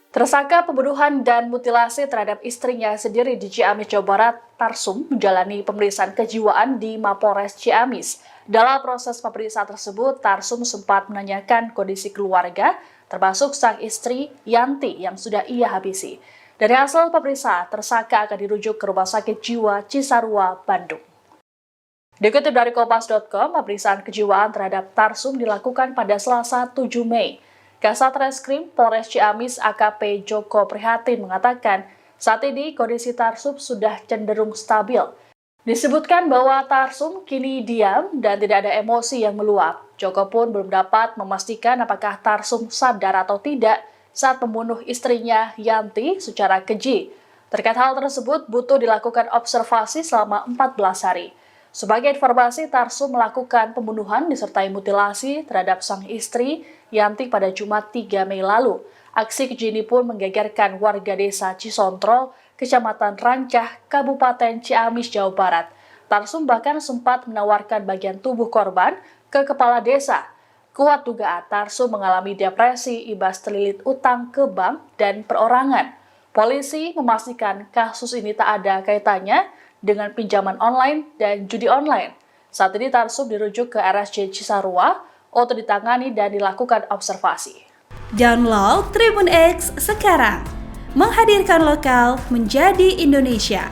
Tersangka pembunuhan dan mutilasi terhadap istrinya sendiri di Ciamis, Jawa Barat, Tarsum, menjalani pemeriksaan kejiwaan di Mapolres Ciamis. Dalam proses pemeriksaan tersebut, Tarsum sempat menanyakan kondisi keluarga, termasuk sang istri Yanti yang sudah ia habisi. Dari hasil pemeriksaan, tersangka akan dirujuk ke Rumah Sakit Jiwa Cisarua, Bandung. Dikutip dari Kompas.com, pemeriksaan kejiwaan terhadap Tarsum dilakukan pada Selasa 7 Mei. Kasat Reskrim Polres Ciamis AKP Joko Prihatin mengatakan saat ini kondisi Tarsum sudah cenderung stabil. Disebutkan bahwa Tarsum kini diam dan tidak ada emosi yang meluap. Joko pun belum dapat memastikan apakah Tarsum sadar atau tidak saat membunuh istrinya Yanti secara keji. Terkait hal tersebut butuh dilakukan observasi selama 14 hari. Sebagai informasi, Tarsum melakukan pembunuhan disertai mutilasi terhadap sang istri Yanti pada Jumat 3 Mei lalu. Aksi keji ini pun menggegerkan warga desa Cisontro, Kecamatan Rancah, Kabupaten Ciamis, Jawa Barat. Tarsum bahkan sempat menawarkan bagian tubuh korban ke kepala desa. Kuat dugaan Tarsum mengalami depresi imbas terlilit utang ke bank dan perorangan. Polisi memastikan kasus ini tak ada kaitannya dengan pinjaman online dan judi online. Saat ini Tarsum dirujuk ke RSJ Cisarua untuk ditangani dan dilakukan observasi. Download Tribun X sekarang, menghadirkan lokal menjadi Indonesia.